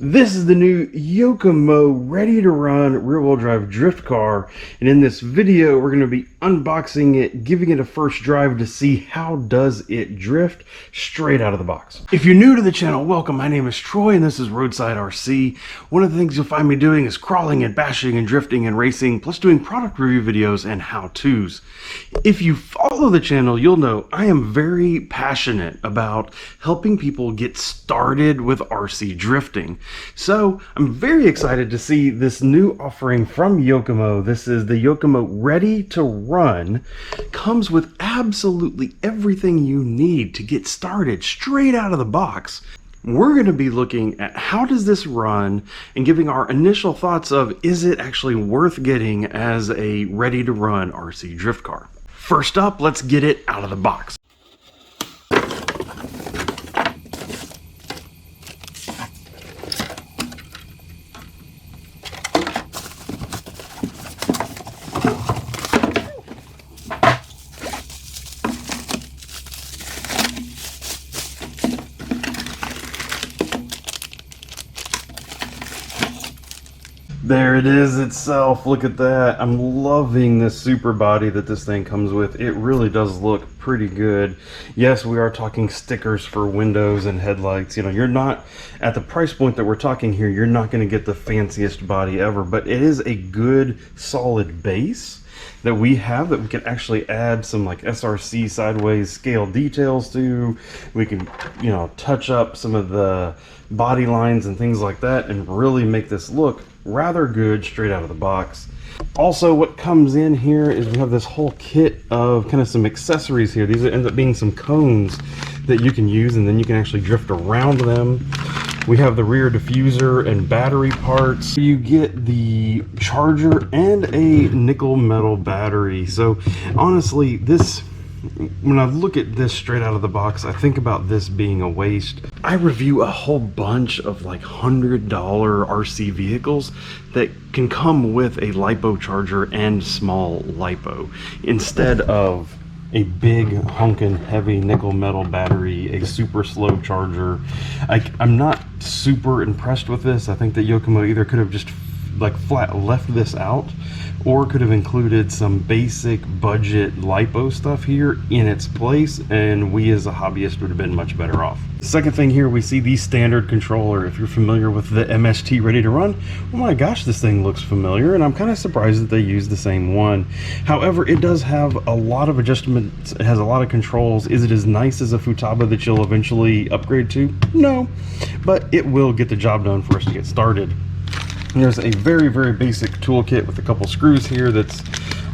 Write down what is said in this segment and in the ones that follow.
This is the new Yokomo ready-to-run rear-wheel drive drift car, and in this video we're going to be unboxing it, giving it a first drive to see how does it drift straight out of the box. If you're new to the channel, welcome. My name is Troy and this is Roadside RC. One of the things you'll find me doing is crawling and bashing and drifting and racing, plus doing product review videos and how-tos. If you follow the channel, you'll know I am very passionate about helping people get started with RC drifting. So I'm very excited to see this new offering from Yokomo. This is the Yokomo Ready to Run. Comes with absolutely everything you need to get started straight out of the box. We're going to be looking at how does this run and giving our initial thoughts of is it actually worth getting as a ready to run RC drift car. First up, let's get it out of the box. There it is itself. Look at that. I'm loving this super body that this thing comes with. It really does look pretty good. Yes, we are talking stickers for windows and headlights. You know, you're not at the price point that we're talking here, you're not going to get the fanciest body ever, but it is a good solid base that we have that we can actually add some like SRC sideways scale details to. We can, you know, touch up some of the body lines and things like that and really make this look rather good straight out of the box. Also, what comes in here is we have this whole kit of kind of some accessories here. These end up being some cones that you can use and then you can actually drift around them. We have the rear diffuser and battery parts. You get the charger and a nickel metal battery. So honestly, this, when I look at this straight out of the box, I think about this being a waste. I review a whole bunch of like $100 RC vehicles that can come with a LiPo charger and small LiPo instead of a big honkin' heavy nickel metal battery, a super slow charger. I'm not super impressed with this. I think that Yokomo either could have just like flat left this out or could have included some basic budget LiPo stuff here in its place, and we as a hobbyist would have been much better off. Second thing here, we see the standard controller. If you're familiar with the MST Ready to Run, oh my gosh, this thing looks familiar, and I'm kind of surprised that they use the same one. However, it does have a lot of adjustments. It has a lot of controls. Is it as nice as a Futaba that you'll eventually upgrade to? No, but it will get the job done for us to get started. There's a very, very basic toolkit with a couple screws here that's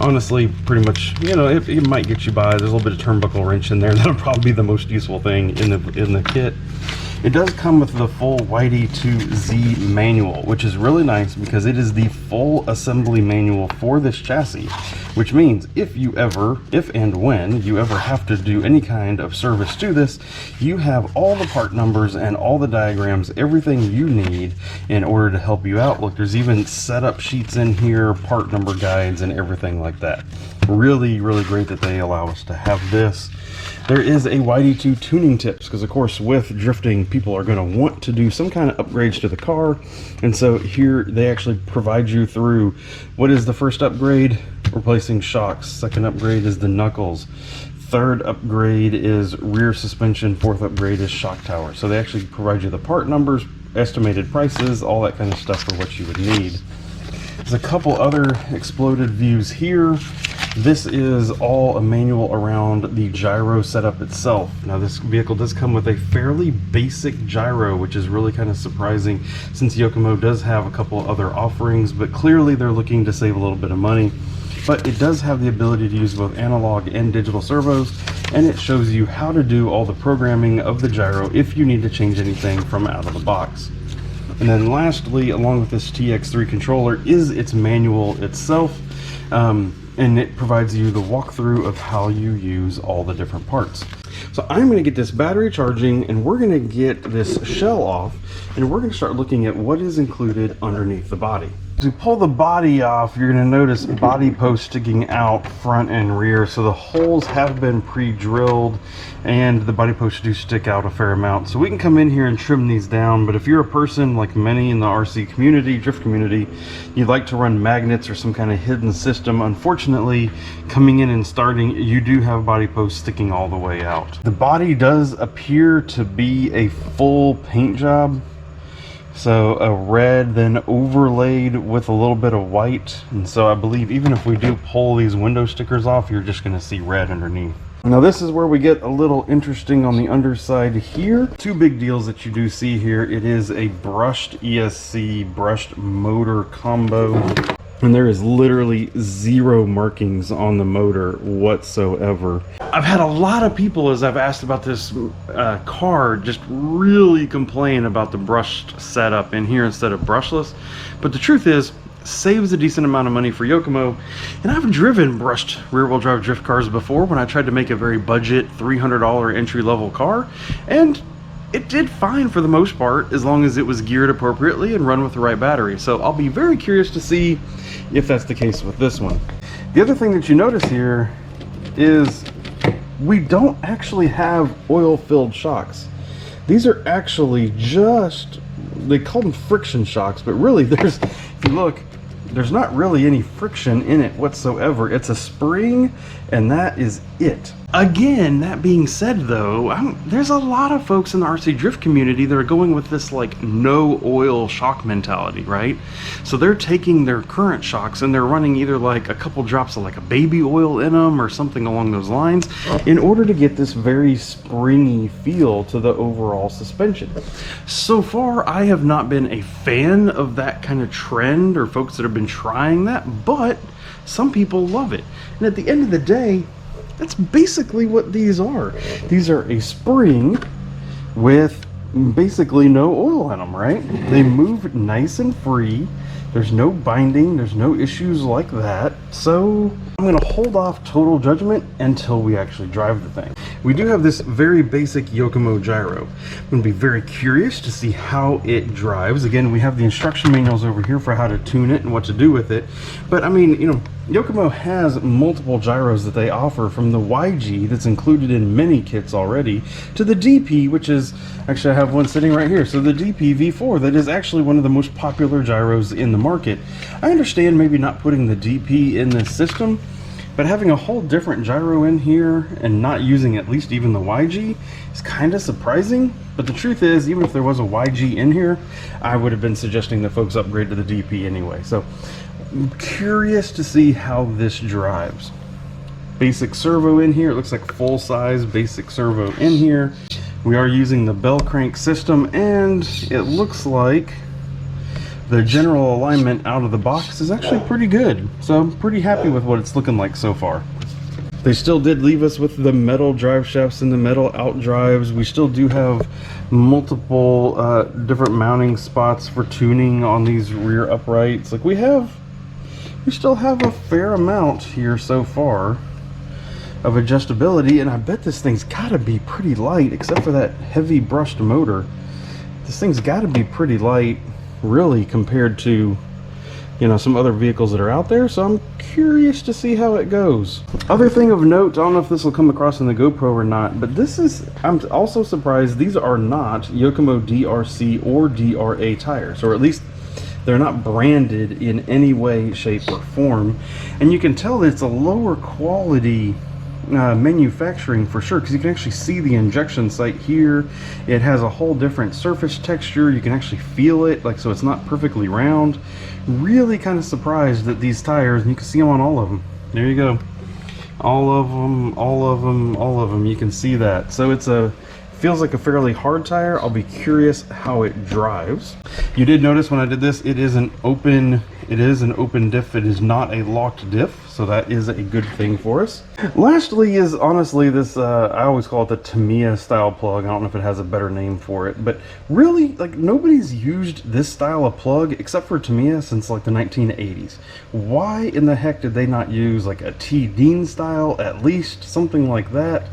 honestly pretty much, you know, it might get you by. There's a little bit of turnbuckle wrench in there. That'll probably be the most useful thing in the kit. It does come with the full YD-2Z manual, which is really nice because it is the full assembly manual for this chassis, which means if and when you ever have to do any kind of service to this, you have all the part numbers and all the diagrams, everything you need in order to help you out. Look, there's even setup sheets in here, part number guides, and everything like that. Really, really great that they allow us to have this. There is a YD-2 tuning tips because, of course, with drifting, people are going to want to do some kind of upgrades to the car. And so here they actually provide you through what is the first upgrade? Replacing shocks. Second upgrade is the knuckles. Third upgrade is rear suspension. Fourth upgrade is shock tower. So they actually provide you the part numbers, estimated prices, all that kind of stuff for what you would need. There's a couple other exploded views here. This is all a manual around the gyro setup itself. Now this vehicle does come with a fairly basic gyro, which is really kind of surprising since Yokomo does have a couple other offerings, but clearly they're looking to save a little bit of money. But it does have the ability to use both analog and digital servos, and it shows you how to do all the programming of the gyro if you need to change anything from out of the box. And then lastly, along with this TX3 controller is its manual itself. And it provides you the walkthrough of how you use all the different parts. So I'm going to get this battery charging and we're going to get this shell off and we're going to start looking at what is included underneath the body. As you pull the body off, you're going to notice body posts sticking out front and rear. So the holes have been pre-drilled and the body posts do stick out a fair amount. So we can come in here and trim these down. But if you're a person like many in the RC community, drift community, you'd like to run magnets or some kind of hidden system, unfortunately, coming in and starting, you do have body posts sticking all the way out. The body does appear to be a full paint job. So a red then overlaid with a little bit of white. And so I believe even if we do pull these window stickers off, you're just gonna see red underneath. Now this is where we get a little interesting on the underside here. Two big deals that you do see here. It is a brushed ESC, brushed motor combo. And there is literally zero markings on the motor whatsoever. I've had a lot of people, as I've asked about this car, just really complain about the brushed setup in here instead of brushless. But the truth is, saves a decent amount of money for Yokomo. And I've driven brushed rear-wheel drive drift cars before when I tried to make a very budget $300 entry-level car. And it did fine for the most part, as long as it was geared appropriately and run with the right battery. So I'll be very curious to see if that's the case with this one. The other thing that you notice here is we don't actually have oil-filled shocks. These are actually just, they call them friction shocks, but really there's, if you look, there's not really any friction in it whatsoever. It's a spring and that is it. Again, that being said though, there's a lot of folks in the RC drift community that are going with this like no oil shock mentality, right? So they're taking their current shocks and they're running either like a couple drops of like a baby oil in them or something along those lines in order to get this very springy feel to the overall suspension. So far, I have not been a fan of that kind of trend or folks that have been trying that, but some people love it. And at the end of the day, that's basically what these are. These are a spring with basically no oil in them, right? They move nice and free. There's no binding, there's no issues like that. So I'm gonna hold off total judgment until we actually drive the thing. We do have this very basic Yokomo gyro. I'm gonna be very curious to see how it drives. Again, we have the instruction manuals over here for how to tune it and what to do with it. But I mean, you know, Yokomo has multiple gyros that they offer, from the YG that's included in many kits already to the DP, which is, actually I have one sitting right here. So the DP V4, that is actually one of the most popular gyros in the market. I understand maybe not putting the DP in this system, but having a whole different gyro in here and not using at least even the YG is kind of surprising. But the truth is, even if there was a YG in here, I would have been suggesting that folks upgrade to the DP anyway. So I'm curious to see how this drives. Basic servo in here. It looks like full-size basic servo in here. We are using the bell crank system, and it looks like the general alignment out of the box is actually pretty good. So I'm pretty happy with what it's looking like so far. They still did leave us with the metal drive shafts and the metal out drives. We still do have multiple different mounting spots for tuning on these rear uprights. Like we still have a fair amount here so far of adjustability, and I bet this thing's gotta be pretty light, except for that heavy brushed motor. This thing's gotta be pretty light, really, compared to, you know, some other vehicles that are out there. So I'm curious to see how it goes. Other thing of note, I don't know if this will come across in the GoPro or not, but this is, I'm also surprised these are not Yokomo DRC or DRA tires, or at least they're not branded in any way, shape, or form. And you can tell that it's a lower quality manufacturing for sure, because you can actually see the injection site here. It has a whole different surface texture. You can actually feel it, like, so it's not perfectly round. Really kind of surprised that these tires, and you can see them on all of them. There you go. All of them, all of them, all of them. You can see that. So it's a, feels like a fairly hard tire. I'll be curious how it drives. You did notice when I did this, it is an open diff. It is not a locked diff, so that is a good thing for us. Lastly is honestly this, I always call it the Tamiya style plug. I don't know if it has a better name for it, but really, like, nobody's used this style of plug except for Tamiya since like the 1980s. Why in the heck did they not use like a T. Dean style, at least something like that?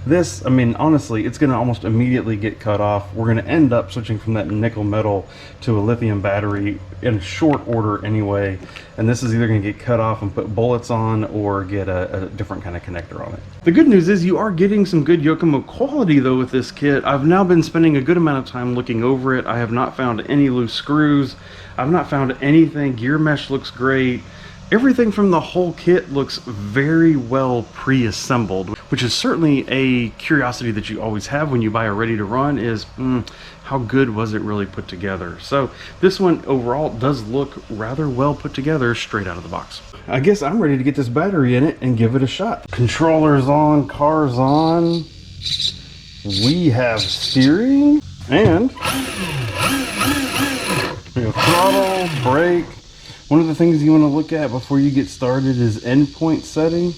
This, I mean, honestly, it's gonna almost almost immediately get cut off. We're going to end up switching from that nickel metal to a lithium battery in short order anyway, and this is either going to get cut off and put bullets on or get a different kind of connector on it. The good news is you are getting some good Yokomo quality though with this kit. I've now been spending a good amount of time looking over it. I have not found any loose screws. I've not found anything. Gear mesh looks great. Everything from the whole kit looks very well pre-assembled, which is certainly a curiosity that you always have when you buy a ready to run is, how good was it really put together? So this one overall does look rather well put together straight out of the box. I guess I'm ready to get this battery in it and give it a shot. Controllers on, cars on. We have steering and throttle, brake. One of the things you want to look at before you get started is endpoint setting.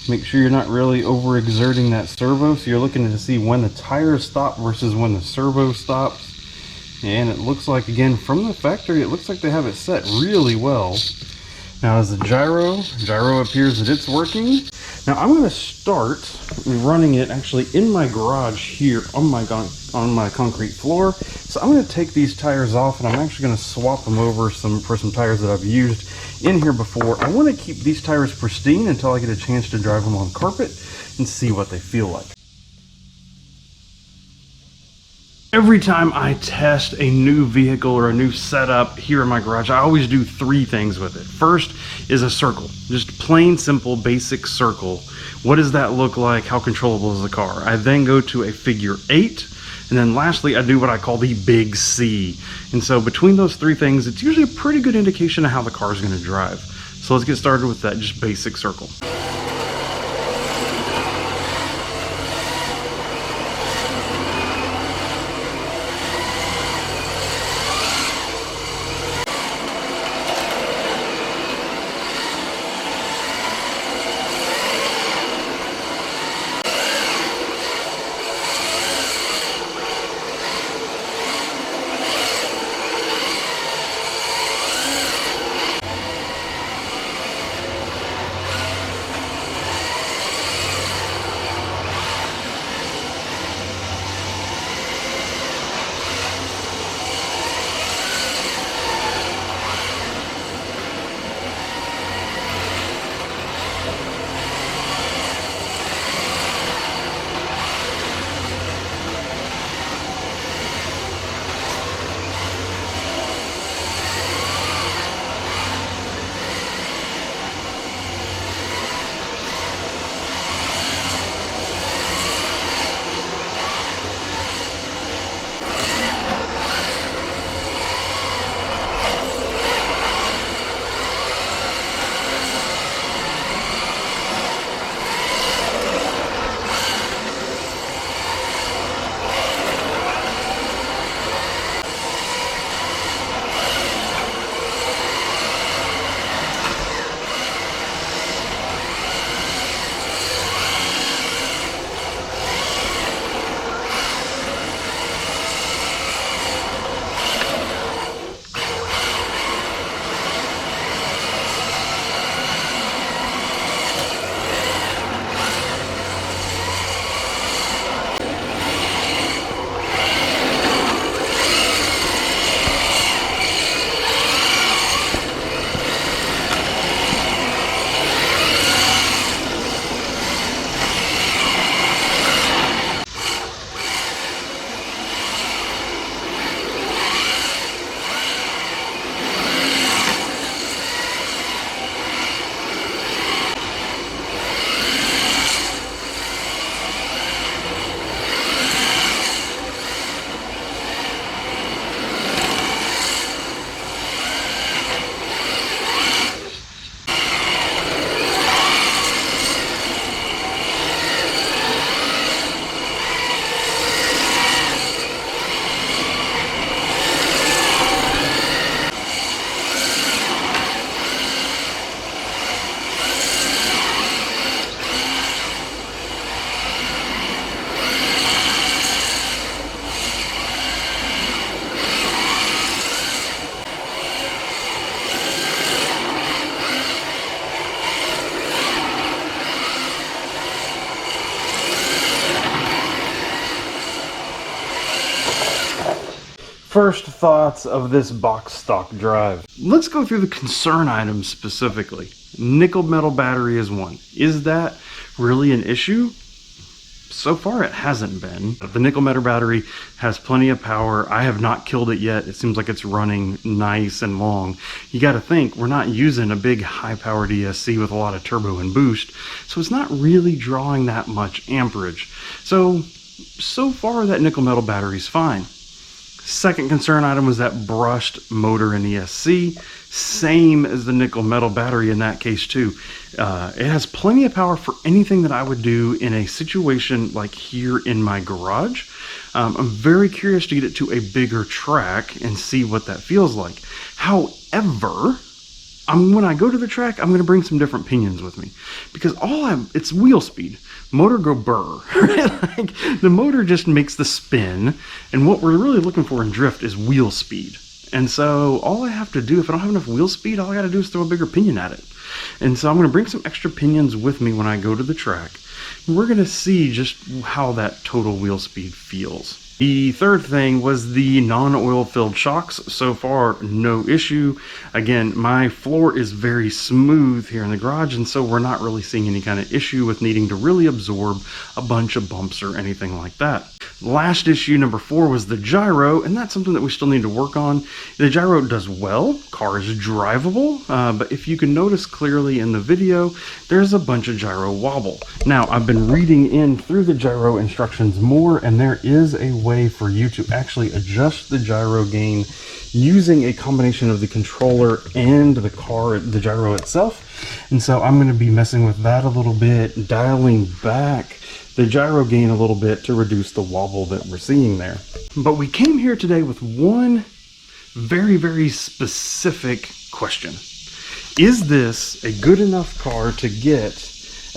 Make sure you're not really overexerting that servo. So you're looking to see when the tires stop versus when the servo stops. And it looks like, again, from the factory, it looks like they have it set really well. Now as the gyro appears that it's working. Now I'm going to start running it actually in my garage here on my concrete floor. So I'm going to take these tires off and I'm actually going to swap them over for some tires that I've used in here before. I want to keep these tires pristine until I get a chance to drive them on carpet and see what they feel like. Every time I test a new vehicle or a new setup here in my garage, I always do three things with it. First is a circle, just plain simple basic circle. What does that look like? How controllable is the car? I then go to a figure 8, and then lastly I do what I call the big C. And so between those three things, it's usually a pretty good indication of how the car is going to drive. So let's get started with that just basic circle. First thoughts of this box stock drive. Let's go through the concern items specifically. Nickel metal battery is one. Is that really an issue? So far it hasn't been. The nickel metal battery has plenty of power. I have not killed it yet. It seems like it's running nice and long. You got to think we're not using a big high powered ESC with a lot of turbo and boost, so it's not really drawing that much amperage. So far that nickel metal battery is fine. Second concern item was that brushed motor in ESC, same as the nickel metal battery in that case too. It has plenty of power for anything that I would do in a situation like here in my garage. I'm very curious to get it to a bigger track and see what that feels like. However, when I go to the track, I'm going to bring some different pinions with me, because it's wheel speed. Motor go burr, right? Like, the motor just makes the spin, and what we're really looking for in drift is wheel speed. And so all I have to do, if I don't have enough wheel speed, all I got to do is throw a bigger pinion at it. And so I'm going to bring some extra pinions with me when I go to the track. And we're going to see just how that total wheel speed feels. The third thing was the non-oil filled shocks. So far, no issue. Again, my floor is very smooth here in the garage, and so we're not really seeing any kind of issue with needing to really absorb a bunch of bumps or anything like that. Last issue, number 4, was the gyro, and that's something that we still need to work on. The gyro does well, car is drivable, but if you can notice clearly in the video, there's a bunch of gyro wobble. Now, I've been reading in through the gyro instructions more, and there is a way for you to actually adjust the gyro gain using a combination of the controller and the gyro itself. And so I'm going to be messing with that a little bit, dialing back the gyro gain a little bit to reduce the wobble that we're seeing there. But we came here today with one very, very specific question. Is this a good enough car to get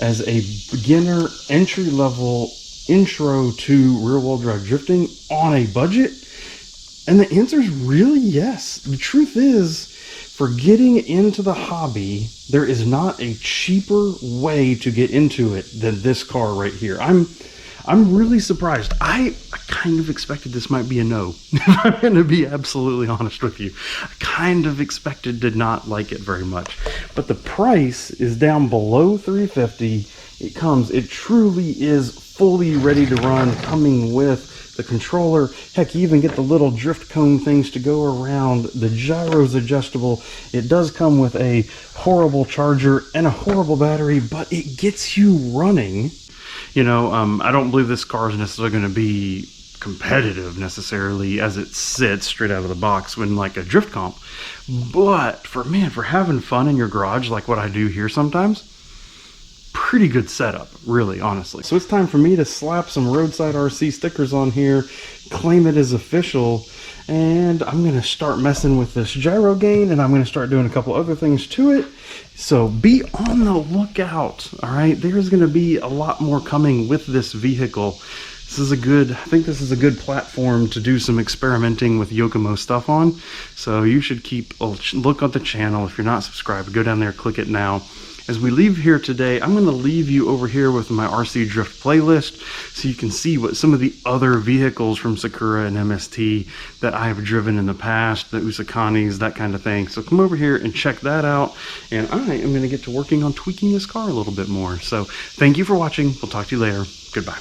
as a beginner entry-level intro to rear-wheel drive drifting on a budget? And the answer is really yes. The truth is, for getting into the hobby, there is not a cheaper way to get into it than this car right here. I'm really surprised. I kind of expected this might be a no. If I'm going to be absolutely honest with you. I kind of expected to not like it very much. But the price is down below $350. It truly is fully ready to run, coming with the controller. Heck, you even get the little drift cone things to go around. The gyro's adjustable. It does come with a horrible charger and a horrible battery, but it gets you running. You know, I don't believe this car is necessarily going to be competitive necessarily as it sits straight out of the box when like a drift comp. But for having fun in your garage like what I do here sometimes, pretty good setup, really, honestly. So it's time for me to slap some Roadside RC stickers on here, claim it as official, and I'm going to start messing with this gyro gain, and I'm going to start doing a couple other things to it. So be on the lookout, all right? There's going to be a lot more coming with this vehicle. I think this is a good platform to do some experimenting with Yokomo stuff on. So you should keep a look at the channel. If you're not subscribed, go down there, click it now. As we leave here today, I'm going to leave you over here with my RC Drift playlist so you can see what some of the other vehicles from Sakura and MST that I have driven in the past, the Usakanis, that kind of thing. So come over here and check that out, and I am going to get to working on tweaking this car a little bit more. So thank you for watching. We'll talk to you later. Goodbye.